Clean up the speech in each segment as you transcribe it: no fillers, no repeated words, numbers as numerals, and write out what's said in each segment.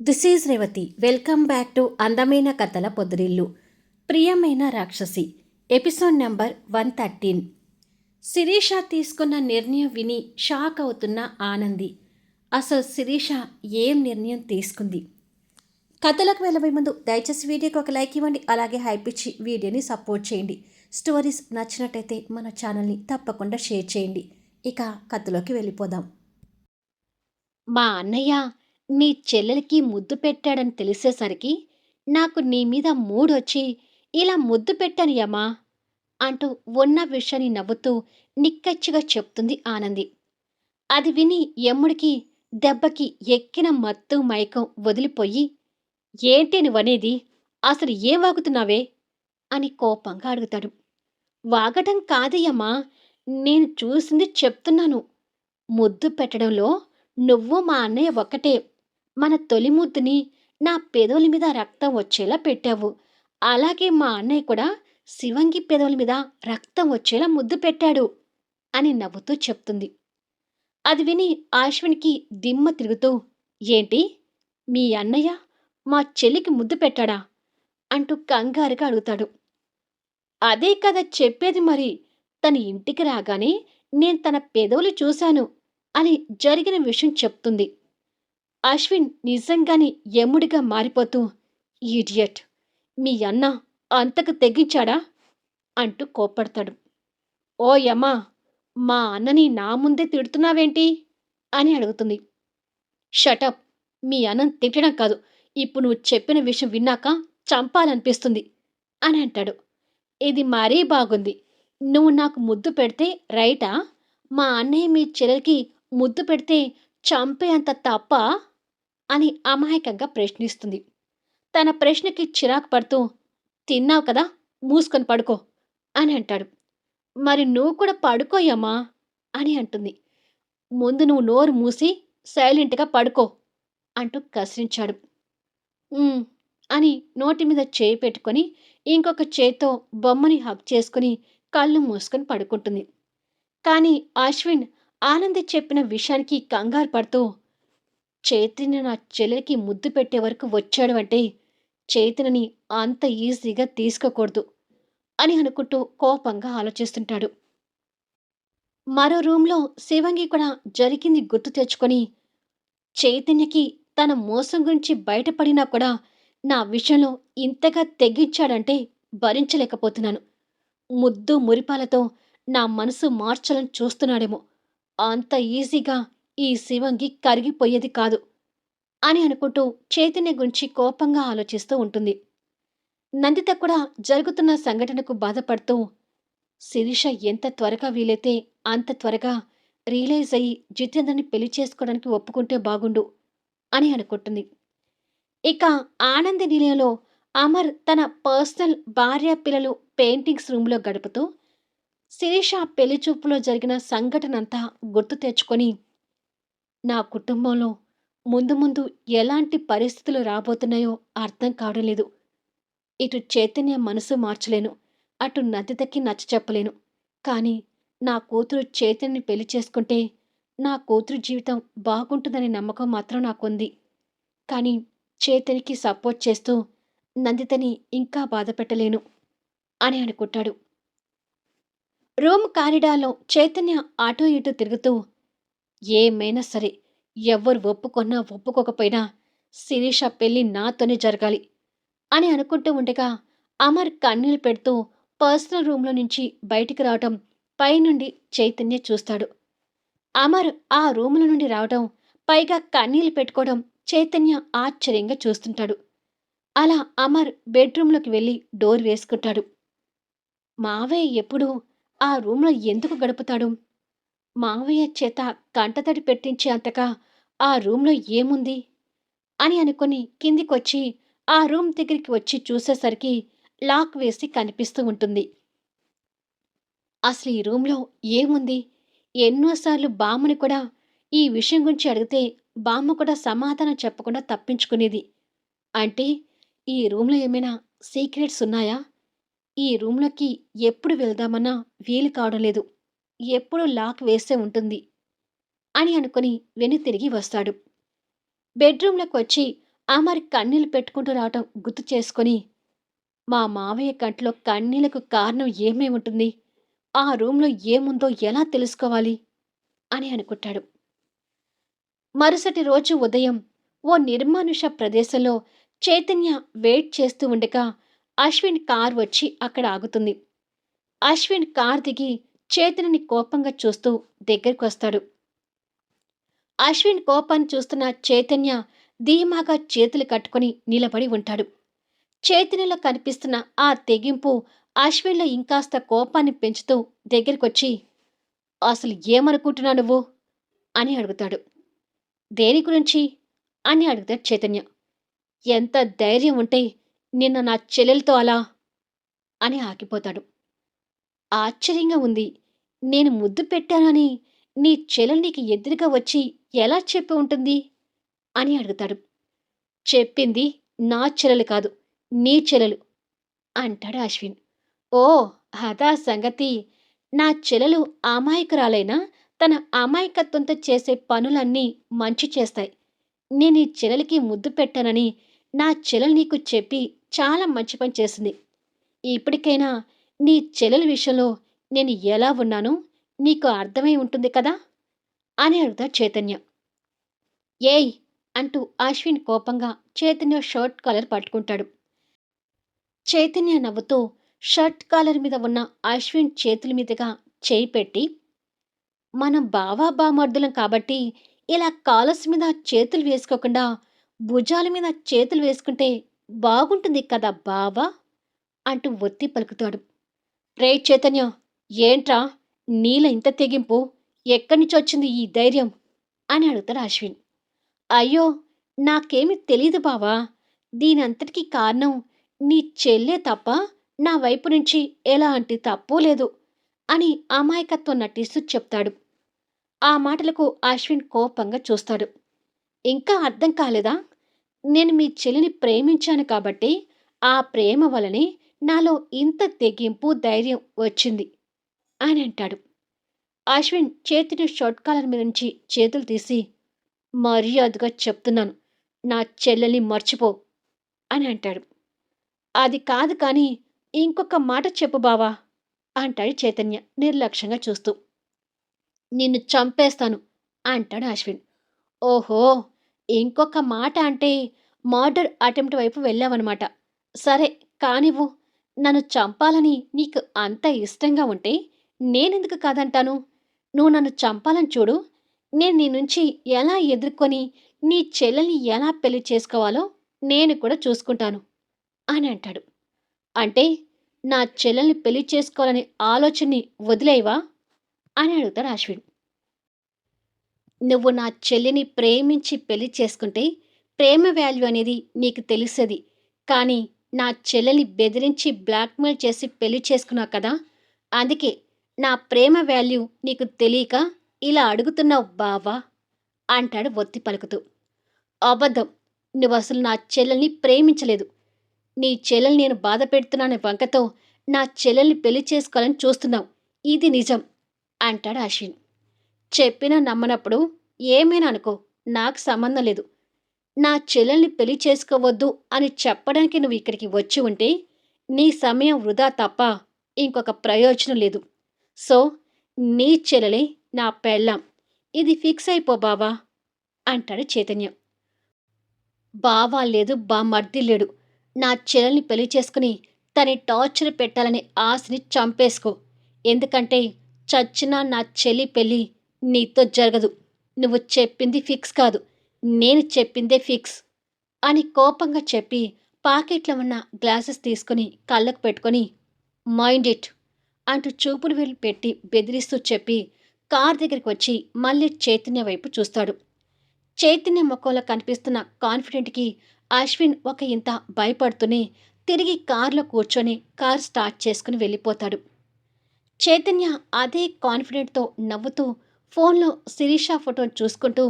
This is Revathi. Welcome back to అందమైన కథల పొదిరిల్లు. ప్రియమైన రాక్షసి ఎపిసోడ్ నెంబర్ 113. శిరీష తీసుకున్న నిర్ణయం విని షాక్ అవుతున్న ఆనంది. అసలు శిరీష ఏం నిర్ణయం తీసుకుంది? కథలకు వెళ్ళబోయే ముందు దయచేసి వీడియోకి ఒక లైక్ ఇవ్వండి. అలాగే హైప్ ఇచ్చి వీడియోని సపోర్ట్ చేయండి. స్టోరీస్ నచ్చినట్టయితే మన ఛానల్ని తప్పకుండా షేర్ చేయండి. ఇక కథలోకి వెళ్ళిపోదాం. మా అన్నయ్య నీ చెల్లెలికి ముద్దు పెట్టాడని తెలిసేసరికి నాకు నీ మీద మూడొచ్చి ఇలా ముద్దు పెట్టాను యమ్మా అంటూ ఉన్న విషయాన్ని నవ్వుతూ నిక్కచ్చిగా చెప్తుంది ఆనంది. అది విని యమ్ముడికి దెబ్బకి ఎక్కిన మత్తు మైకం వదిలిపోయి, ఏంటి నువ్వనేది? అసలు ఏం వాగుతున్నావే అని కోపంగా అడుగుతాడు. వాగటం కాదయ్యమ్మా, నేను చూసింది చెప్తున్నాను. ముద్దు పెట్టడంలో నువ్వు మా అన్నయ్య ఒక్కటే. మన తొలి ముద్దుని నా పెదవుల మీద రక్తం వచ్చేలా పెట్టావు. అలాగే మా అన్నయ్య కూడా శివంగి పెదవుల మీద రక్తం వచ్చేలా ముద్దు పెట్టాడు అని నవ్వుతూ చెప్తుంది. అది విని అశ్విన్‌కి దిమ్మ తిరుగుతూ, ఏంటి? మీ అన్నయ్య మా చెల్లికి ముద్దు పెట్టాడా అంటూ కంగారుగా అడుగుతాడు. అదే కదా చెప్పేది మరి. తన ఇంటికి రాగానే నేను తన పెదవులు చూశాను అని జరిగిన విషయం చెప్తుంది. అశ్విన్ నిజంగానే యముడిగా మారిపోతూ, ఈడియట్! మీ అన్న అంతకు తెగించాడా అంటూ కోప్పడతాడు. ఓ యమ్మా, మా అన్నని నా ముందే తిడుతున్నావేంటి అని అడుగుతుంది. షటప్! మీ అన్నను తిట్టడం కాదు, ఇప్పుడు నువ్వు చెప్పిన విషయం విన్నాక చంపాలనిపిస్తుంది అని అంటాడు. ఇది మరీ బాగుంది. నువ్వు నాకు ముద్దు పెడితే రైటా? మా అన్నయ్య మీ చెల్లెలికి ముద్దు పెడితే చంపేంత తప్పా అని అమాయకంగా ప్రశ్నిస్తుంది. తన ప్రశ్నకి చిరాకు పడుతూ, తిన్నావు కదా, మూసుకొని పడుకో అని అంటాడు. మరి నువ్వు కూడా పడుకోయమ్మా అని అంటుంది. ముందు నువ్వు నోరు మూసి సైలెంట్గా పడుకో అంటూ కసిరించాడు. "ఉమ్" అని నోటి మీద చేయి పెట్టుకొని ఇంకొక చేత్తో బొమ్మని హగ్ చేసుకుని కళ్ళు మూసుకొని పడుకుంటుంది. కానీ అశ్విన్ ఆనంది చెప్పిన విషయానికి కంగారు పడుతూ, చైతన్య నా చెల్లెలికి ముద్దు పెట్టే వరకు వచ్చాడు అంటే చైతన్యని అంత ఈజీగా తీసుకోకూడదు అని అనుకుంటూ కోపంగా ఆలోచిస్తుంటాడు. మరో రూంలో శివంగి కూడా జరిగింది గుర్తు తెచ్చుకొని, చైతన్యకి తన మోసం గురించి బయటపడినా కూడా నా విషయంలో ఇంతగా తెగించాడంటే భరించలేకపోతున్నాను. ముద్దు మురిపాలతో నా మనసు మార్చాలని చూస్తున్నాడేమో. అంత ఈజీగా ఈ శివంగి కరిగిపోయేది కాదు అని అనుకుంటూ చైతన్య గురించి కోపంగా ఆలోచిస్తూ ఉంటుంది. నందిత కూడా జరుగుతున్న సంఘటనకు బాధపడుతూ, శిరీష ఎంత త్వరగా వీలైతే అంత త్వరగా రియలైజ్ అయ్యి జితేంద్రని పెళ్లి చేసుకోవడానికి ఒప్పుకుంటే బాగుండు అని అనుకుంటుంది. ఇక ఆనంద నిలయంలో అమర్ తన పర్సనల్ భార్య పిల్లలు పెయింటింగ్స్ రూమ్లో గడుపుతూ శిరీష పెళ్లి చూపులో జరిగిన సంఘటనంతా గుర్తు తెచ్చుకొని, నా కుటుంబంలో ముందు ముందు ఎలాంటి పరిస్థితులు రాబోతున్నాయో అర్థం కావడం లేదు. ఇటు చైతన్య మనసు మార్చలేను, అటు నందితకి నచ్చచెప్పలేను. కానీ నా కూతురు చైతన్యని పెళ్లి చేసుకుంటే నా కూతురు జీవితం బాగుంటుందనే నమ్మకం మాత్రం నాకుంది. కానీ చైతన్యకి సపోర్ట్ చేస్తూ నందితని ఇంకా బాధపెట్టలేను అని అనుకుంటాడు. రూమ్ కారిడార్లో చైతన్య అటూ ఇటూ తిరుగుతూ, ఏమైనా సరే, ఎవ్వరు ఒప్పుకొన్నా ఒప్పుకోకపోయినా శిరీష పెళ్లి నాతోనే జరగాలి అని అనుకుంటూ ఉండగా అమర్ కన్నీళ్లు పెడుతూ పర్సనల్ రూమ్లో నుంచి బయటికి రావటం పైనుండి చైతన్య చూస్తాడు. అమర్ ఆ రూముల నుండి రావటం, పైగా కన్నీళ్లు పెట్టుకోవడం చైతన్య ఆశ్చర్యంగా చూస్తుంటాడు. అలా అమర్ బెడ్రూమ్లోకి వెళ్ళి డోర్ వేసుకుంటాడు. మావయ్య ఎప్పుడూ ఆ రూమ్లో ఎందుకు గడుపుతాడు? మావయ్య చేత కంటతడి పెట్టించే అంతగా ఆ రూమ్లో ఏముంది అని అనుకుని కిందికొచ్చి ఆ రూమ్ దగ్గరికి వచ్చి చూసేసరికి లాక్ వేసి కనిపిస్తూ ఉంటుంది. అసలు ఈ రూమ్లో ఏముంది? ఎన్నోసార్లు బామ్మని కూడా ఈ విషయం గురించి అడిగితే బామ్మ కూడా సమాధానం చెప్పకుండా తప్పించుకునేది. అంటే ఈ రూమ్లో ఏమైనా సీక్రెట్స్ ఉన్నాయా? ఈ రూమ్లోకి ఎప్పుడు వెళ్దామన్నా వీలు కావడం లేదు. ఎప్పుడూ లాక్ వేసే ఉంటుంది అని అనుకుని వెనుతిరిగి వస్తాడు. బెడ్రూమ్‌లోకొచ్చి మరి కన్నీళ్లు పెట్టుకుంటూ రావటం గుర్తు చేసుకొని, మా మావయ్య కంట్లో కన్నీళ్లకు కారణం ఏమై ఉంటుంది? ఆ రూమ్‌లో ఏముందో ఎలా తెలుసుకోవాలి? అని అనుకుంటాడు. మరుసటి రోజు ఉదయం ఓ నిర్మానుష ప్రదేశంలో చైతన్య వెయిట్ చేస్తూ ఉండగా అశ్విన్ కార్ వచ్చి అక్కడ ఆగుతుంది. అశ్విన్ కార్ దిగి చైతన్యని కోపంగా చూస్తూ దగ్గరికొస్తాడు. అశ్విన్ కోపాన్ని చూస్తున్న చైతన్య ధీమాగా చేతులు కట్టుకొని నిలబడి ఉంటాడు. చైతన్యలో కనిపిస్తున్న ఆ తెగింపు అశ్విన్లో ఇంకాస్త కోపాన్ని పెంచుతూ దగ్గరికొచ్చి, అసలు ఏమనుకుంటున్నావు నువ్వు? అని అడుగుతాడు. దేని గురించి? అని అడుగుతాడు చైతన్య. ఎంత ధైర్యం ఉంటే నిన్న నా చెల్లెలతో అలా? అని ఆగిపోతాడు. ఆశ్చర్యంగా ఉంది. నేను ముద్దు పెట్టానని నీ చెల్లెలు నీకు ఎదురుగా వచ్చి ఎలా చెప్పి ఉంటుంది? అని అడుగుతాడు. చెప్పింది నా చెల్లెలు కాదు, నీ చెల్లెలు అంటాడు అశ్విన్. ఓ, అదా సంగతి. నా చెల్లెలు అమాయకురాలైనా తన అమాయకత్వంతో చేసే పనులన్నీ మంచి చేస్తాయి. నేను ఈ చెల్లెలికి ముద్దు పెట్టానని నా చెల్లెలు నీకు చెప్పి చాలా మంచి పని చేసింది. ఇప్పటికైనా నీ చెల్లెల విషయంలో నేను ఎలా ఉన్నానో నీకు అర్థమై ఉంటుంది కదా అని అడుగుతాడు చైతన్య. ఏయ్ అంటూ అశ్విన్ కోపంగా చైతన్య షర్ట్ కాలర్ పట్టుకుంటాడు. చైతన్య నవ్వుతూ షర్ట్ కాలర్ మీద ఉన్న అశ్విన్ చేతుల మీదుగా చేయి పెట్టి, మనం బావా బామర్దులం కాబట్టి ఇలా కాలర్స్ మీద చేతులు వేసుకోకుండా భుజాల మీద చేతులు వేసుకుంటే బాగుంటుంది కదా బావా అంటూ ఒత్తి పలుకుతాడు. రే చైతన్య, ఏంట్రా నీలో ఇంత తెగింపు? ఎక్కడి నుంచి వచ్చింది ఈ ధైర్యం? అని అడుగుతాడు అశ్విన్. అయ్యో, నాకేమి తెలీదు బావా. దీనంతటికీ కారణం నీ చెల్లే తప్ప నా వైపు నుంచి ఎలాంటి తప్పూ లేదు అని అమాయకత్వం నటిస్తూ చెప్తాడు. ఆ మాటలకు అశ్విన్ కోపంగా చూస్తాడు. ఇంకా అర్థం కాలేదా? నేను మీ చెల్లిని ప్రేమించాను కాబట్టి ఆ ప్రేమ వలనే నాలో ఇంత తెగింపు ధైర్యం వచ్చింది అని అంటాడు. అశ్విన్ చేతిని షర్ట్ కాలర్ మీద నుంచి చేతులు తీసి, మర్యాదగా చెప్తున్నాను, నా చెల్లెల్ని మర్చిపో అని అంటాడు. అది కాదు కానీ ఇంకొక మాట చెప్పు బావా అంటాడు చైతన్య నిర్లక్ష్యంగా చూస్తూ. నిన్ను చంపేస్తాను అంటాడు అశ్విన్. ఓహో, ఇంకొక మాట అంటే మర్డర్ అటెంప్ట్ వైపు వెళ్ళావన్నమాట. సరే కానివ్వు. నన్ను చంపాలని నీకు అంత ఇష్టంగా ఉంటే నేనెందుకు కాదంటాను? నువ్వు నన్ను చంపాలని చూడు. నేను నీ నుంచి ఎలా ఎదుర్కొని నీ చెల్లెల్ని ఎలా పెళ్లి చేసుకోవాలో నేను కూడా చూసుకుంటాను అని అంటాడు. అంటే నా చెల్లెల్ని పెళ్లి చేసుకోవాలనే ఆలోచనని వదిలేయవా అని అడుగుతాడు అశ్విన్. నువ్వు నా చెల్లిని ప్రేమించి పెళ్లి చేసుకుంటే ప్రేమ వాల్యూ అనేది నీకు తెలుస్తుంది. కానీ నా చెల్లెల్ని బెదిరించి బ్లాక్మెయిల్ చేసి పెళ్లి చేసుకున్నావు కదా, అందుకే నా ప్రేమ వాల్యూ నీకు తెలియక ఇలా అడుగుతున్నావు బావా అంటాడు ఒత్తి పలుకుతూ. అబద్ధం. నువ్వసలు నా చెల్లెల్ని ప్రేమించలేదు. నీ చెల్లెల్ని నేను బాధ పెడుతున్నానే వంకతో నా చెల్లెల్ని పెళ్లి చేసుకోవాలని చూస్తున్నావు. ఇది నిజం అంటాడు అశ్విన్. చెప్పినా నమ్మనప్పుడు ఏమైనా అనుకో, నాకు సంబంధం లేదు. నా చెల్లెల్ని పెళ్లి చేసుకోవద్దు అని చెప్పడానికి నువ్వు ఇక్కడికి వచ్చి ఉంటే నీ సమయం వృధా తప్ప ఇంకొక ప్రయోజనం లేదు. సో నీ చెల్లెలే నా పెళ్ళాం. ఇది ఫిక్స్ అయిపో బావా అంటాడు చైతన్య. బావా లేదు, బామర్ది లేడు. నా చెల్లెల్ని పెళ్లి చేసుకుని తని టార్చర్ పెట్టాలనే ఆశని చంపేసుకో. ఎందుకంటే చచ్చినా నా చెల్లి పెళ్ళి నీతో జరగదు. నువ్వు చెప్పింది ఫిక్స్ కాదు, నేను చెప్పిందే ఫిక్స్ అని కోపంగా చెప్పి పాకెట్లో ఉన్న గ్లాసెస్ తీసుకుని కళ్ళకు పెట్టుకొని, మైండ్ ఇట్ అంటూ చూపుడు వేలు పెట్టి బెదిరిస్తూ చెప్పి కార్ దగ్గరికి వచ్చి మళ్ళీ చైతన్య వైపు చూస్తాడు. చైతన్య ముఖంలో కనిపిస్తున్న కాన్ఫిడెంట్కి అశ్విన్ ఒక ఇంత భయపడుతూనే తిరిగి కారులో కూర్చొని కార్ స్టార్ట్ చేసుకుని వెళ్ళిపోతాడు. చైతన్య అదే కాన్ఫిడెంట్తో నవ్వుతూ ఫోన్లో శిరీష ఫోటోని చూసుకుంటూ,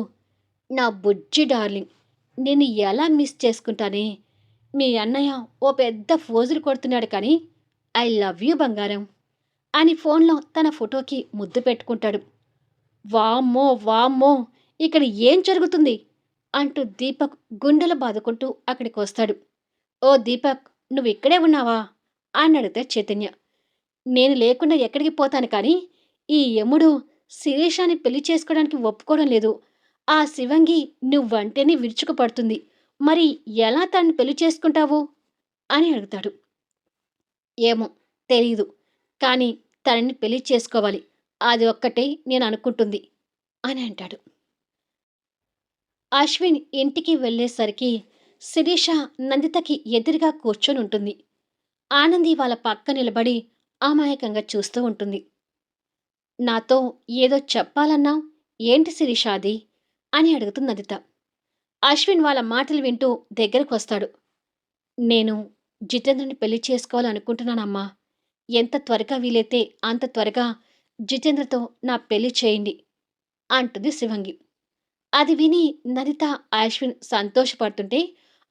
నా బుజ్జి డార్లింగ్, నేను ఎలా మిస్ చేసుకుంటానే. మీ అన్నయ్య ఓ పెద్ద ఫోజులు కొడుతున్నాడు కానీ ఐ లవ్ యూ బంగారం అని ఫోన్లో తన ఫోటోకి ముద్దు పెట్టుకుంటాడు. వామ్మో వామ్మో, ఇక్కడ ఏం జరుగుతుంది అంటూ దీపక్ గుండెలు బాదుకుంటూ అక్కడికి వస్తాడు. ఓ దీపక్, నువ్వు ఇక్కడే ఉన్నావా అని అడిగితే చైతన్య, నేను లేకుండా ఎక్కడికి పోతాను కానీ ఈ యముడు శిరీషాని పెళ్లి చేసుకోవడానికి ఒప్పుకోవడం లేదు. ఆ శివంగి నువ్వంటేనే విరుచుకుపడుతుంది. మరి ఎలా తనని పెళ్లి చేసుకుంటావు అని అడుగుతాడు. ఏమో తెలీదు. కానీ తనని పెళ్లి చేసుకోవాలి. అది ఒక్కటే నేను అనుకుంటుంది అని అంటాడు. అశ్విన్ ఇంటికి వెళ్ళేసరికి శిరీష నందితకి ఎదురుగా కూర్చొని ఉంటుంది. ఆనంది వాళ్ళ పక్క నిలబడి అమాయకంగా చూస్తూ ఉంటుంది. నాతో ఏదో చెప్పాలన్నావు, ఏంటి శిరీష అది అని అడుగుతుంది నందిత. అశ్విన్ వాళ్ళ మాటలు వింటూ దగ్గరకు వస్తాడు. నేను జితేంద్రని పెళ్లి చేసుకోవాలనుకుంటున్నానమ్మా. ఎంత త్వరగా వీలైతే అంత త్వరగా జితేంద్రతో నా పెళ్లి చేయండి అంటుంది శివంగి. అది విని నదిత, అశ్విన్ సంతోషపడుతుంటే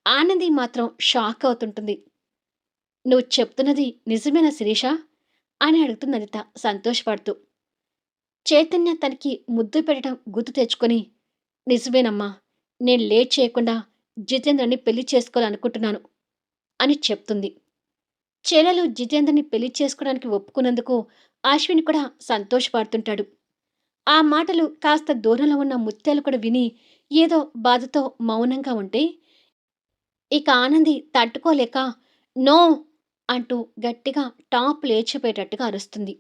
ఆనంది మాత్రం షాక్ అవుతుంటుంది. నువ్వు చెప్తున్నది నిజమేనా శిరీష అని అడుగుతుంది నదిత సంతోషపడుతూ. చైతన్య తనకి ముద్దు పెట్టడం గుర్తు తెచ్చుకొని, నిజమేనమ్మా, నేను లేట్ చేయకుండా జితేంద్రని పెళ్లి చేసుకోవాలనుకుంటున్నాను అని చెప్తుంది. చెల్లెలు జితేంద్రని పెళ్లి చేసుకోవడానికి ఒప్పుకున్నందుకు అశ్విన్ కూడా సంతోషపడుతుంటాడు. ఆ మాటలు కాస్త దూరంలో ఉన్న ముత్యాలు కూడా విని ఏదో బాధతో మౌనంగా ఉంటే, ఇక ఆనంది తట్టుకోలేక నో అంటూ గట్టిగా టాప్ లేచిపోయేటట్టుగా అరుస్తుంది.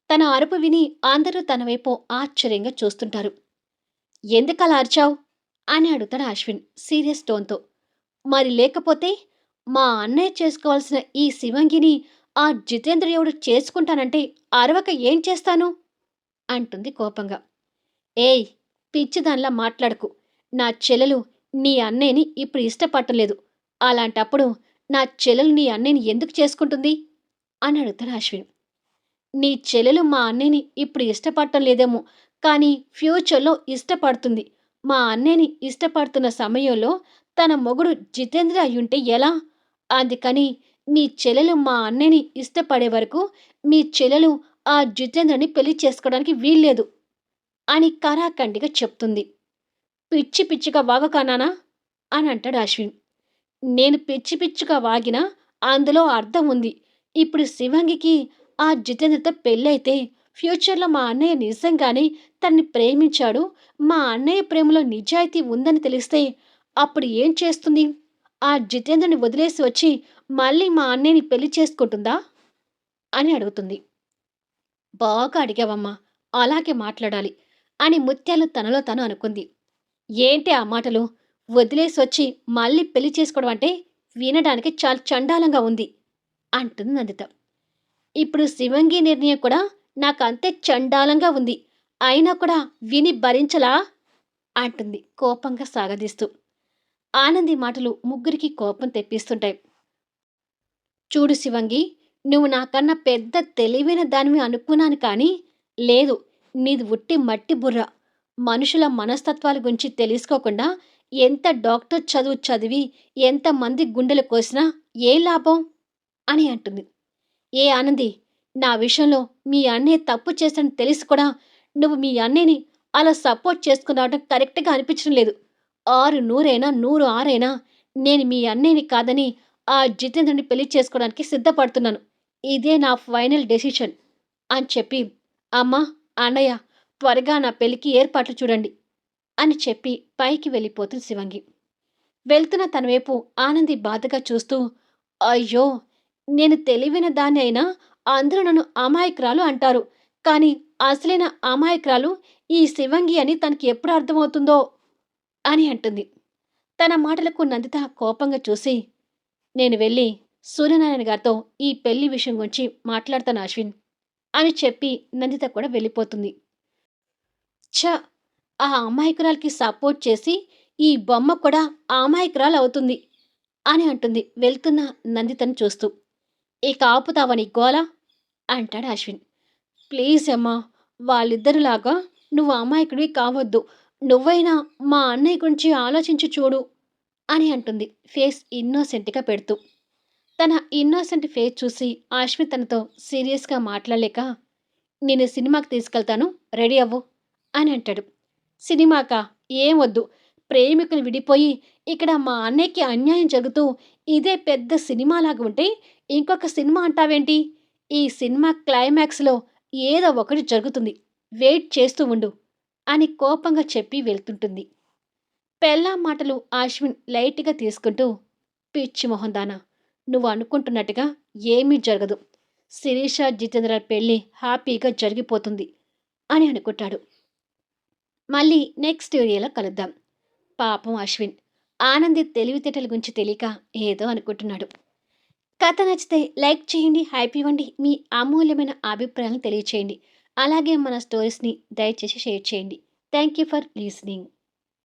తన అరుపు విని అందరూ తన వైపు ఆశ్చర్యంగా చూస్తుంటారు. ఎందుకలా అరిచావు అని అడుగుతాడు అశ్విన్ సీరియస్ టోన్తో. మరి లేకపోతే మా అన్నయ్య చేసుకోవాల్సిన ఈ శివంగిని ఆ జితేంద్ర ఎవడు చేసుకుంటానంటే అరవక ఏం చేస్తాను అంటుంది కోపంగా. ఏయ్, పిచ్చిదానిలా మాట్లాడకు. నా చెల్లెలు నీ అన్నయ్యని ఇప్పుడు ఇష్టపడలేదు. అలాంటప్పుడు నా చెల్లెలు నీ అన్నయ్యని ఎందుకు చేసుకుంటుంది అని అడుగుతాడు అశ్విన్. నీ చెల్లెలు మా అన్నయ్యని ఇప్పుడు ఇష్టపడటం లేదేమో, కానీ ఫ్యూచర్లో ఇష్టపడుతుంది. మా అన్నయ్యని ఇష్టపడుతున్న సమయంలో తన మొగుడు జితేంద్ర అయ్యుంటే ఎలా? అందుకని మీ చెల్లెలు మా అన్నయ్యని ఇష్టపడే వరకు మీ చెల్లెలు ఆ జితేంద్రని పెళ్లి చేసుకోవడానికి వీల్లేదు అని కరాఖండిగా చెప్తుంది. పిచ్చి పిచ్చిగా వాగకనానా అని అంటాడు అశ్విన్. నేను పిచ్చి పిచ్చిగా వాగినా అందులో అర్థం ఉంది. ఇప్పుడు శివంగికి ఆ జితేంద్రతో పెళ్ళైతే ఫ్యూచర్లో మా అన్నయ్య నిజంగానే తన్ని ప్రేమించాడు, మా అన్నయ్య ప్రేమలో నిజాయితీ ఉందని తెలిస్తే అప్పుడు ఏం చేస్తుంది? ఆ జితేంద్రని వదిలేసి వచ్చి మళ్ళీ మా అన్నయ్యని పెళ్లి చేసుకుంటుందా అని అడుగుతుంది. బాగా అడిగావమ్మా, అలాగే మాట్లాడాలి అని ముత్యాలు తనలో తను అనుకుంది. ఏంటి ఆ మాటలు? వదిలేసొచ్చి మళ్ళీ పెళ్లి చేసుకోవడం అంటే వినడానికి చాలా చండాలంగా ఉంది అంటుంది నందిత. ఇప్పుడు శివంగి నిర్ణయం కూడా నాకంతే చండాలంగా ఉంది. అయినా కూడా విని భరించలా అంటుంది కోపంగా సాగదీస్తూ. ఆనంది మాటలు ముగ్గురికి కోపం తెప్పిస్తుంటాయి. చూడు శివంగి, నువ్వు నాకన్నా పెద్ద తెలివైన దానివి అనుకున్నాను కానీ లేదు, నీది ఉట్టి మట్టి బుర్ర. మనుషుల మనస్తత్వాల గురించి తెలుసుకోకుండా ఎంత డాక్టర్ చదువు చదివి ఎంతమంది గుండెలు కోసినా ఏం లాభం అని అంటుంది. ఏ ఆనంది, నా విషయంలో మీ అన్నయ్య తప్పు చేశాడని తెలిసి కూడా నువ్వు మీ అన్నయ్యని అలా సపోర్ట్ చేసుకుని రావడం కరెక్ట్గా అనిపించడం లేదు. 6 100 6 నేను మీ అన్నయ్యని కాదని ఆ జితేంద్రని పెళ్లి చేసుకోవడానికి సిద్ధపడుతున్నాను. ఇదే నా ఫైనల్ డెసిషన్ అని చెప్పి, అమ్మా, అన్నయ్య, త్వరగా నా పెళ్లికి ఏర్పాట్లు చూడండి అని చెప్పి పైకి వెళ్ళిపోతుంది శివంగి. వెళ్తున్న తన వైపు ఆనంది బాధగా చూస్తూ, అయ్యో, నేను తెలివైన దాన్ని అయినా అందరూ నన్ను అమాయకురాలు అంటారు. కానీ అసలైన అమాయకురాలు ఈ శివంగి అని తనకి ఎప్పుడు అర్థమవుతుందో అని అంటుంది. తన మాటలకు నందిత కోపంగా చూసి, నేను వెళ్ళి సూర్యనారాయణ గారితో ఈ పెళ్లి విషయం గురించి మాట్లాడతాను అశ్విన్ అని చెప్పి నందిత కూడా వెళ్ళిపోతుంది. ఛ! ఆ అమాయకురాలికి సపోర్ట్ చేసి ఈ బొమ్మ కూడా ఆ అమాయకురాలు అవుతుంది అని అంటుంది వెళ్తున్న నందితను చూస్తూ. ఇక ఆపుతావా నీ గోల అంటాడు అశ్విన్. ప్లీజ్ అమ్మా, వాళ్ళిద్దరిలాగా నువ్వు అమాయకుడివి కావద్దు. నువ్వైనా మా అన్నయ్య గురించి ఆలోచించి చూడు అని అంటుంది ఫేస్ ఇన్నోసెంట్గా పెడుతూ. తన ఇన్నోసెంట్ ఫేస్ చూసి అశ్విన్ తనతో సీరియస్గా మాట్లాడలేక, నేను సినిమాకి తీసుకెళ్తాను, రెడీ అవ్వు అని అంటాడు. సినిమాకా? ఏం వద్దు, ప్రేమికులు విడిపోయి ఇక్కడ మా అన్నయ్యకి అన్యాయం జరుగుతూ ఇదే పెద్ద సినిమాలాగా ఉంటే ఇంకొక సినిమా అంటావేంటి? ఈ సినిమా క్లైమాక్స్‌లో ఏదో ఒకటి జరుగుతుంది. వెయిట్ చేస్తూ ఉండు అని కోపంగా చెప్పి వెళ్తుంటుంది. పెళ్ళాం మాటలు అశ్విన్ లైట్‌గా తీసుకుంటూ, పిచ్చి మొహందానా! నువ్వు అనుకుంటున్నట్టుగా ఏమీ జరగదు. శిరీష, జితేంద్రల పెళ్లి హ్యాపీగా జరిగిపోతుంది అని అనుకుంటాడు. మళ్ళీ నెక్స్ట్ వీడియోలో కలుద్దాం. పాపం అశ్విన్ ఆనంది తెలివితేటల గురించి తెలియక ఏదో అనుకుంటున్నాడు. కథ నచ్చితే లైక్ చేయండి, హైప్ ఇవ్వండి, మీ అమూల్యమైన అభిప్రాయాలను తెలియచేయండి. అలాగే మన స్టోరీస్ని దయచేసి షేర్ చేయండి. Thank you for listening.